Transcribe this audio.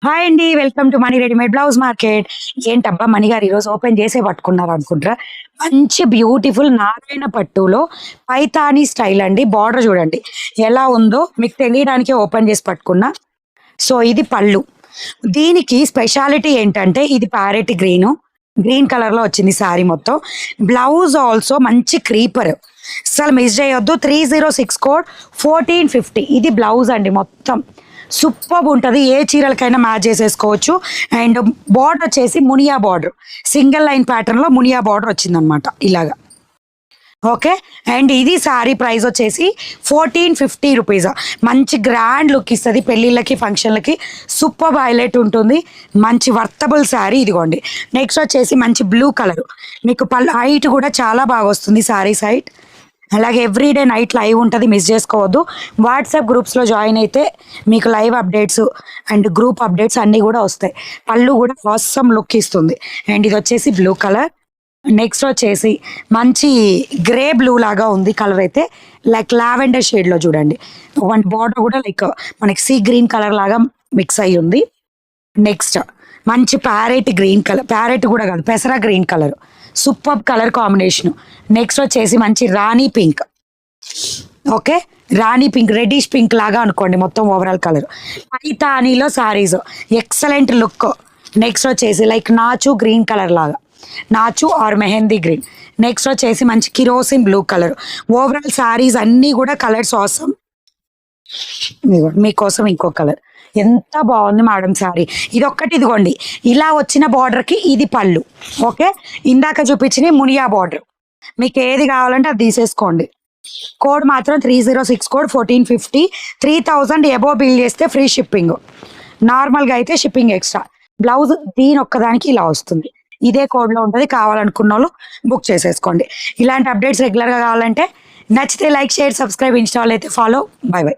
Hi అండి. Welcome to money readymade blouse market. ఏంటబ్బా మణి గారు ఈరోజు ఓపెన్ చేసే పట్టుకున్నారు అనుకుంటారా? మంచి బ్యూటిఫుల్ నారాయణ పట్టులో పైతానీ స్టైల్ అండి. బార్డర్ చూడండి ఎలా ఉందో మీకు తెలియడానికే ఓపెన్ చేసి పట్టుకున్నా. సో ఇది పళ్ళు. దీనికి స్పెషాలిటీ ఏంటంటే ఇది ప్యారెట్ గ్రీన్ కలర్ లో వచ్చింది శారీ మొత్తం. బ్లౌజ్ ఆల్సో మంచి క్రీపర్, అసలు మిస్ చేయొద్దు. 306 కోడ్ 1450 ఇది బ్లౌజ్ అండి. మొత్తం సూపర్ ఉంటుంది, ఏ చీరలకైనా మ్యాచ్ చేసేసుకోవచ్చు. అండ్ బార్డర్ వచ్చేసి Muniya border, single line pattern లో మునియా బార్డర్ వచ్చిందనమాట ఇలాగా. ఓకే, అండ్ ఇది శారీ ప్రైస్ వచ్చేసి 1450 రూపీస్. మంచి గ్రాండ్ లుక్ ఇస్తుంది పెళ్ళిళ్ళకి ఫంక్షన్లకి, సూపర్ హైలైట్ ఉంటుంది. మంచి వర్తబుల్ శారీ ఇదిగోండి. నెక్స్ట్ వచ్చేసి మంచి బ్లూ కలర్, మీకు హైట్ కూడా చాలా బాగా వస్తుంది శారీస్ హైట్. అలాగే ఎవ్రీడే నైట్ లైవ్ ఉంటుంది, మిస్ చేసుకోవద్దు. వాట్సాప్ గ్రూప్స్లో జాయిన్ అయితే మీకు live updates and group updates అన్నీ కూడా వస్తాయి. పళ్ళు కూడా ఆసమ్ లుక్ ఇస్తుంది. అండ్ ఇది వచ్చేసి బ్లూ కలర్. నెక్స్ట్ వచ్చేసి మంచి గ్రే బ్లూ లాగా ఉంది కలర్ అయితే, లైక్ లావెండర్ షేడ్లో చూడండి. వన్ బార్డర్ కూడా లైక్ మనకి సీ గ్రీన్ కలర్ లాగా మిక్స్ అయ్యి ఉంది. నెక్స్ట్ మంచి ప్యారెట్ గ్రీన్ కలర్, ప్యారెట్ కూడా కాదు పెసరా green colour, super colour combination. Next వచ్చేసి మంచి రాణి పింక్. ఓకే, రాణి పింక్ రెడ్డిష్ పింక్ లాగా అనుకోండి మొత్తం ఓవరాల్ కలర్. పైతానీలో సారీస్ ఎక్సలెంట్ లుక్. నెక్స్ట్ వచ్చేసి లైక్ నాచు గ్రీన్ కలర్ లాగా, నాచు ఆర్ మెహందీ గ్రీన్. నెక్స్ట్ వచ్చేసి మంచి kerosene blue colour. Overall saris అన్నీ కూడా కలర్స్ అవసరం. మీకోసం ఇంకో కలర్, ఎంత బాగుంది మేడం శారీ. ఇది ఒక్కటి ఇదిగోండి ఇలా వచ్చిన బార్డర్కి ఇది పళ్ళు. ఓకే, ఇందాక చూపించిన మునియా బార్డర్. మీకు ఏది కావాలంటే అది తీసేసుకోండి. కోడ్ మాత్రం 306 కోడ్ 1450. 3000 ఎబో బిల్ చేస్తే ఫ్రీ షిప్పింగ్, నార్మల్గా అయితే షిప్పింగ్ ఎక్స్ట్రా. బ్లౌజ్ దీని ఒక్కదానికి ఇలా వస్తుంది, ఇదే కోడ్లో ఉంటుంది. కావాలనుకున్న వాళ్ళు బుక్ చేసేసుకోండి. ఇలాంటి అప్డేట్స్ రెగ్యులర్గా కావాలంటే నచ్చితే లైక్, షేర్, సబ్స్క్రైబ్, ఇన్స్టాల్ అయితే ఫాలో. By by.